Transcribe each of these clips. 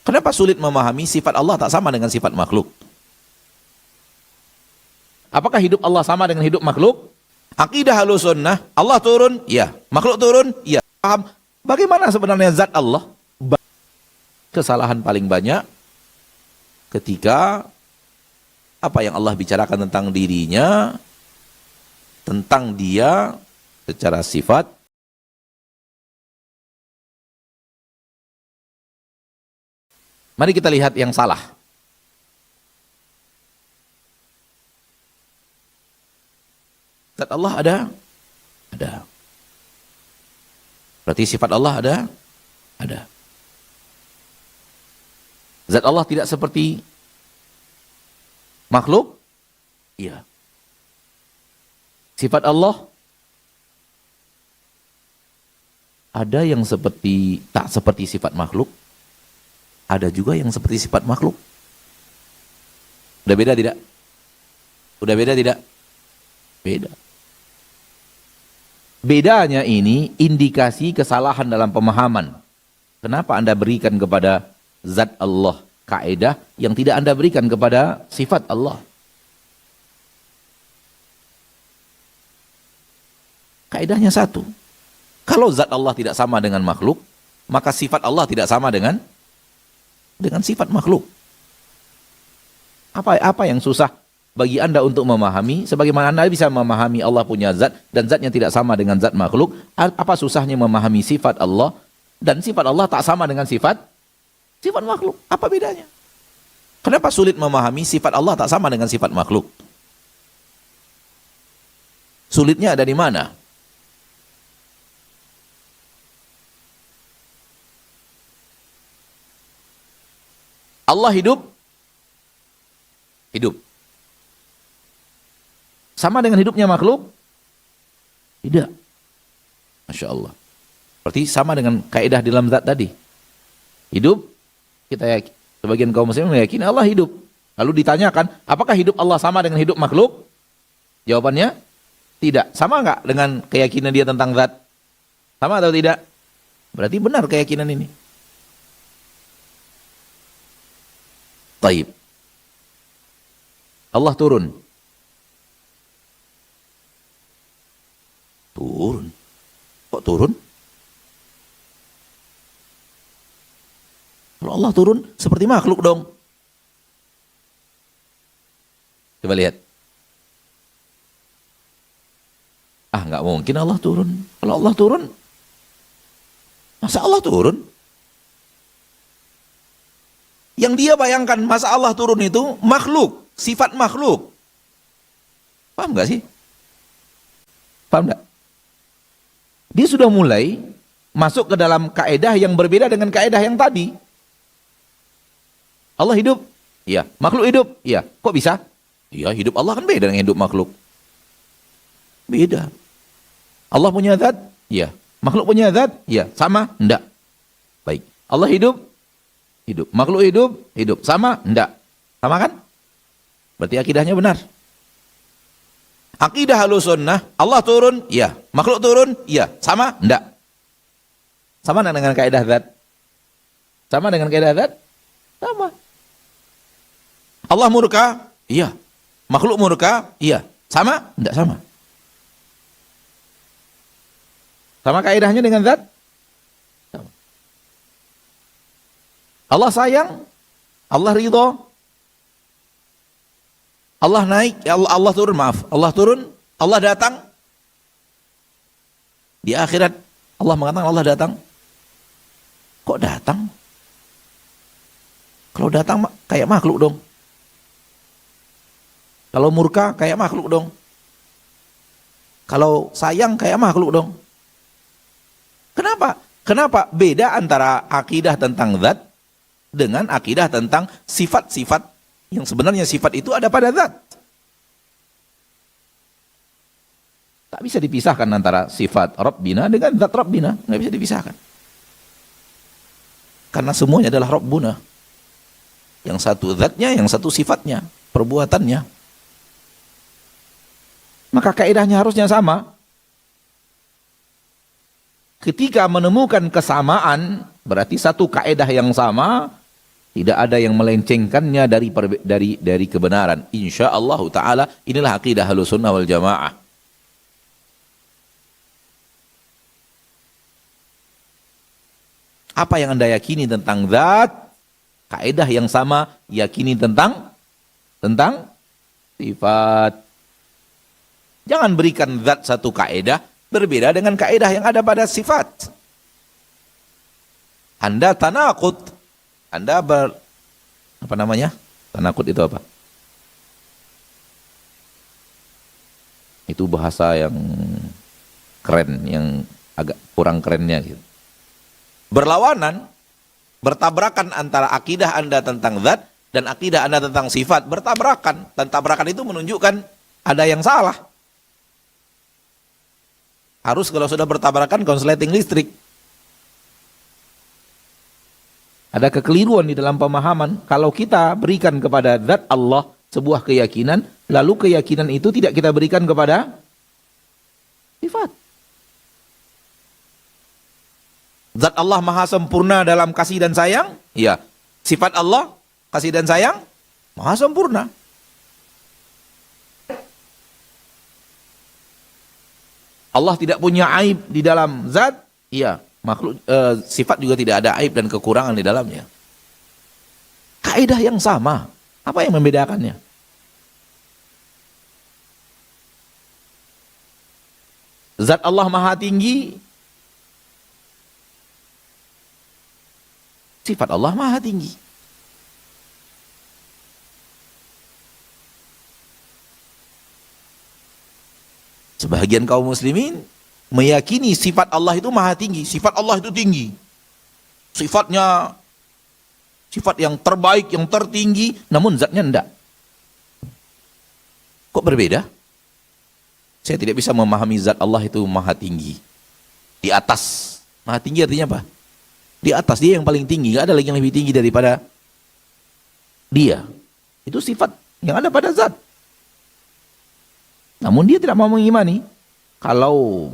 Kenapa sulit memahami sifat Allah tak sama dengan sifat makhluk? Apakah hidup Allah sama dengan hidup makhluk? Akidah Ahlussunnah, Allah turun, ya. Makhluk turun, ya. Paham? Bagaimana sebenarnya zat Allah? Kesalahan paling banyak ketika apa yang Allah bicarakan tentang dirinya, tentang dia secara sifat, mari kita lihat yang salah. Zat Allah ada? Ada. Berarti sifat Allah ada? Ada. Zat Allah tidak seperti makhluk? Iya. Sifat Allah ada yang seperti tak seperti sifat makhluk, ada juga yang seperti sifat makhluk. Udah beda tidak? Udah beda tidak? Beda. Bedanya ini indikasi kesalahan dalam pemahaman. Kenapa Anda berikan kepada zat Allah kaidah yang tidak Anda berikan kepada sifat Allah? Kaidahnya satu. Kalau zat Allah tidak sama dengan makhluk, maka sifat Allah tidak sama dengan sifat makhluk. Apa yang susah bagi Anda untuk memahami? Sebagaimana Anda bisa memahami Allah punya zat dan zatnya tidak sama dengan zat makhluk, apa susahnya memahami sifat Allah dan sifat Allah tak sama dengan sifat makhluk? Apa bedanya? Kenapa sulit memahami sifat Allah tak sama dengan sifat makhluk? Sulitnya ada di mana? Allah hidup. Sama dengan hidupnya makhluk? Tidak. Masya Allah. Berarti sama dengan kaidah dalam zat tadi. Hidup, kita yakin. Sebagian kaum muslimin meyakini Allah hidup. Lalu ditanyakan, apakah hidup Allah sama dengan hidup makhluk? Jawabannya, tidak. Sama enggak dengan keyakinan dia tentang zat? Sama atau tidak? Berarti benar keyakinan ini. Taib. Allah turun. Turun. Kok turun? Kalau Allah turun seperti makhluk dong. Coba lihat. Nggak mungkin Allah turun. Kalau Allah turun, masa Allah turun? Yang dia bayangkan masa Allah turun itu makhluk, sifat makhluk. Paham nggak sih? Paham nggak? Dia sudah mulai masuk ke dalam kaedah yang berbeda dengan kaedah yang tadi. Allah hidup? Iya. Makhluk hidup? Iya. Kok bisa? Iya, hidup Allah kan beda dengan hidup makhluk. Beda. Allah punya zat? Iya. Makhluk punya zat? Iya. Sama? Enggak. Baik. Allah hidup? Hidup. Makhluk hidup? Hidup. Sama? Enggak. Sama kan? Berarti akidahnya benar. Akidah Ahlussunnah, Allah turun? Iya. Makhluk turun? Iya. Sama? Enggak. Sama dengan kaidah zat? Sama dengan kaidah zat? Sama. Allah murka? Iya. Makhluk murka? Iya. Sama? Enggak sama. Sama kaidahnya dengan zat? Sama. Allah sayang? Allah ridho? Allah naik? Allah turun, maaf. Allah turun? Allah datang? Di akhirat Allah mengatakan Allah datang. Kok datang? Kalau datang kayak makhluk dong. Kalau murka kayak makhluk dong. Kalau sayang kayak makhluk dong. Kenapa? Kenapa beda antara akidah tentang zat dengan akidah tentang sifat-sifat yang sebenarnya sifat itu ada pada zat? Tak bisa dipisahkan antara sifat Rabbina dengan zat Rabbina. Nggak bisa dipisahkan. Karena semuanya adalah Rabbuna. Yang satu zatnya, yang satu sifatnya, perbuatannya. Maka kaidahnya harusnya sama. Ketika menemukan kesamaan, berarti satu kaidah yang sama, Tidak ada yang melencengkannya dari kebenaran. Insyaallah taala inilah akidah Ahlussunnah wal Jamaah. Apa yang Anda yakini tentang zat, kaidah yang sama yakini tentang sifat. Jangan berikan zat satu kaidah berbeda dengan kaidah yang ada pada sifat. Anda tanakut, Anda tanakut itu apa? Itu bahasa yang keren, yang agak kurang kerennya gitu. Berlawanan, bertabrakan antara akidah Anda tentang zat dan akidah Anda tentang sifat, bertabrakan. Dan tabrakan itu menunjukkan ada yang salah. Harus kalau sudah bertabrakan konsleting listrik. Ada kekeliruan di dalam pemahaman. Kalau kita berikan kepada zat Allah sebuah keyakinan, lalu keyakinan itu tidak kita berikan kepada sifat. Zat Allah maha sempurna dalam kasih dan sayang? Iya. Sifat Allah, kasih dan sayang, maha sempurna. Allah tidak punya aib di dalam zat? Iya. Makhluk sifat juga tidak ada aib dan kekurangan di dalamnya. Kaidah yang sama. Apa yang membedakannya? Zat Allah maha tinggi, sifat Allah maha tinggi. Sebagian kaum muslimin meyakini sifat Allah itu maha tinggi. Sifat Allah itu tinggi. Sifatnya sifat yang terbaik, yang tertinggi, namun zatnya enggak. Kok berbeda? Saya tidak bisa memahami zat Allah itu maha tinggi. Di atas. Maha tinggi artinya apa? Di atas, dia yang paling tinggi. Gak ada lagi yang lebih tinggi daripada dia. Itu sifat yang ada pada zat. Namun dia tidak mau mengimani kalau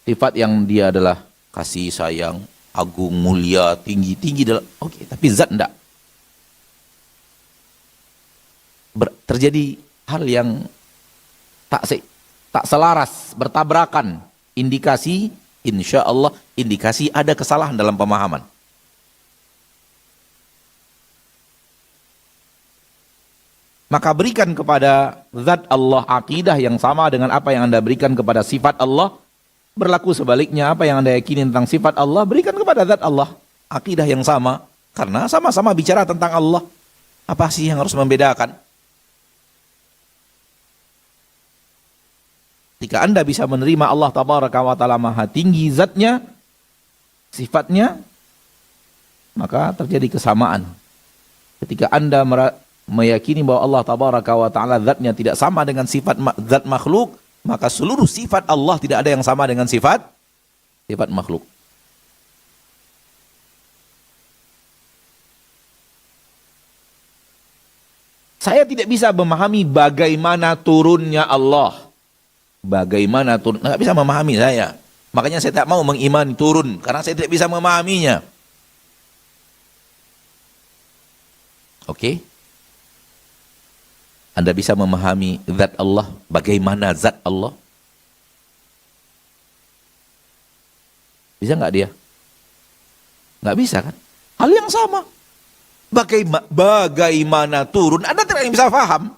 sifat yang dia adalah kasih sayang, agung, mulia, tinggi dalam. Oke, tapi zat enggak. Terjadi hal yang tak selaras, bertabrakan. Indikasi, insya Allah, indikasi ada kesalahan dalam pemahaman. Maka berikan kepada zat Allah akidah yang sama dengan apa yang Anda berikan kepada sifat Allah. Berlaku sebaliknya, apa yang Anda yakini tentang sifat Allah, berikan kepada zat Allah akidah yang sama. Karena sama-sama bicara tentang Allah. Apa sih yang harus membedakan? Ketika Anda bisa menerima Allah Tabaraka wa Ta'ala maha tinggi zatnya, sifatnya, maka terjadi kesamaan. Ketika Anda meyakini bahwa Allah Tabaraka wa Ta'ala zatnya tidak sama dengan sifat zat makhluk, maka seluruh sifat Allah tidak ada yang sama dengan sifat makhluk. Saya tidak bisa memahami bagaimana turunnya Allah. Bagaimana turun, nggak bisa memahami saya. Makanya saya tak mau mengimani turun, karena saya tidak bisa memahaminya. Oke? Anda bisa memahami zat Allah, bagaimana zat Allah? Bisa nggak dia? Nggak bisa kan? Hal yang sama. Bagaimana turun, Anda tidak bisa paham.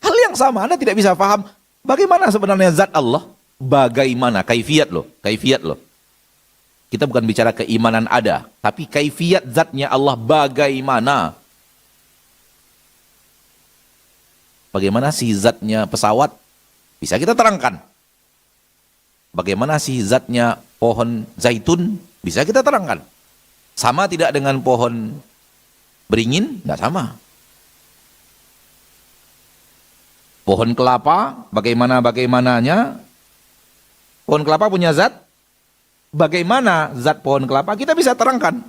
Hal yang sama, Anda tidak bisa paham bagaimana sebenarnya zat Allah. Bagaimana, kaifiyat loh. Kita bukan bicara keimanan ada, tapi kaifiyat zatnya Allah bagaimana. Bagaimana sih zatnya pesawat? Bisa kita terangkan. Bagaimana sih zatnya pohon zaitun? Bisa kita terangkan. Sama tidak dengan pohon beringin? Tidak sama. Pohon kelapa, bagaimananya? Pohon kelapa punya zat? Bagaimana zat pohon kelapa? Kita bisa terangkan.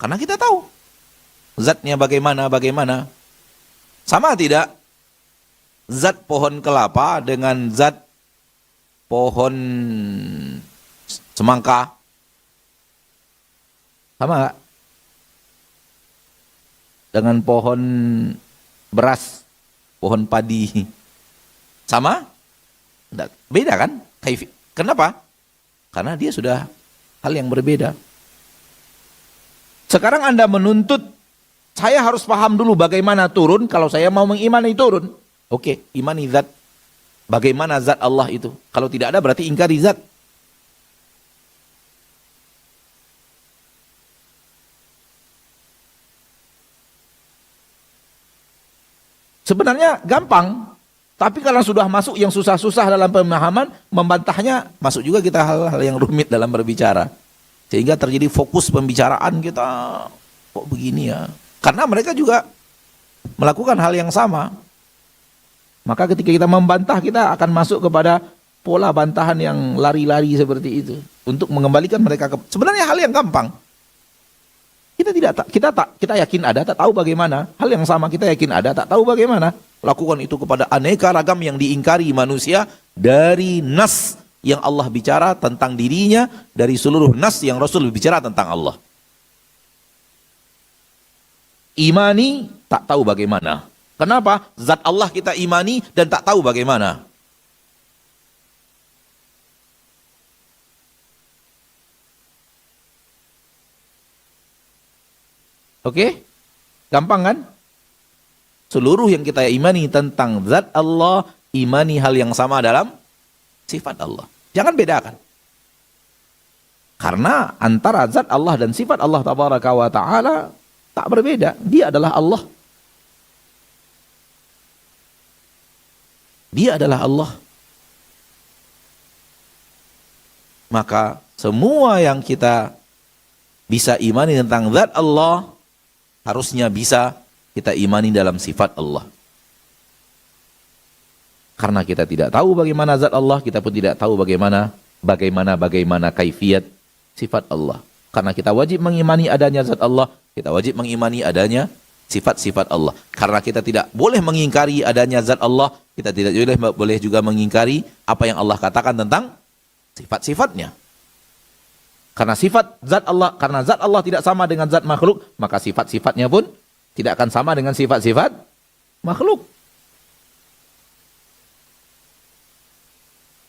Karena kita tahu. Zatnya bagaimana. Sama tidak? Zat pohon kelapa dengan zat pohon semangka. Sama nggak? Dengan pohon beras, pohon padi. Sama? Nggak. Beda kan? Kenapa? Karena dia sudah hal yang berbeda. Sekarang Anda menuntut, saya harus paham dulu bagaimana turun, kalau saya mau mengimani turun. Oke, imani zat. Bagaimana zat Allah itu? Kalau tidak ada berarti ingkari zat. Sebenarnya gampang. Tapi kalau sudah masuk yang susah-susah dalam pemahaman, membantahnya masuk juga kita hal-hal yang rumit dalam berbicara. Sehingga terjadi fokus pembicaraan kita, kok begini ya. Karena mereka juga melakukan hal yang sama. Maka ketika kita membantah, kita akan masuk kepada pola bantahan yang lari-lari seperti itu. Untuk mengembalikan mereka ke... Sebenarnya hal yang gampang. Kita yakin ada, tak tahu bagaimana. Hal yang sama kita yakin ada, tak tahu bagaimana. Lakukan itu kepada aneka ragam yang diingkari manusia dari nas yang Allah bicara tentang dirinya, dari seluruh nas yang Rasul bicara tentang Allah. Imani, tak tahu bagaimana. Kenapa? Zat Allah kita imani dan tak tahu bagaimana. Oke? Gampang kan? Seluruh yang kita imani tentang zat Allah, imani hal yang sama dalam sifat Allah. Jangan bedakan. Karena antara zat Allah dan sifat Allah tabaraka wa ta'ala tak berbeda. Dia adalah Allah. Dia adalah Allah. Maka semua yang kita bisa imani tentang zat Allah, harusnya bisa kita imani dalam sifat Allah. Karena kita tidak tahu bagaimana zat Allah, kita pun tidak tahu bagaimana kaifiat sifat Allah. Karena kita wajib mengimani adanya zat Allah, kita wajib mengimani adanya sifat-sifat Allah. Karena kita tidak boleh mengingkari adanya zat Allah, kita tidak boleh juga mengingkari apa yang Allah katakan tentang sifat-sifatnya. Karena zat Allah tidak sama dengan zat makhluk, maka sifat-sifatnya pun tidak akan sama dengan sifat-sifat makhluk.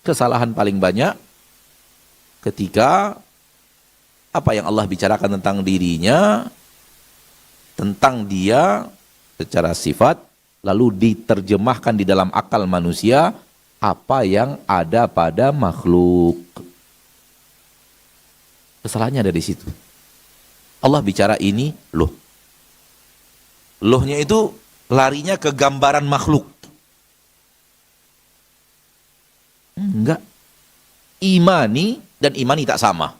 Kesalahan paling banyak ketika apa yang Allah bicarakan tentang dirinya, tentang dia secara sifat, lalu diterjemahkan di dalam akal manusia apa yang ada pada makhluk. Kesalahannya ada di situ. Allah bicara ini, lohnya itu larinya ke gambaran makhluk. Enggak. Imani dan imani tak sama.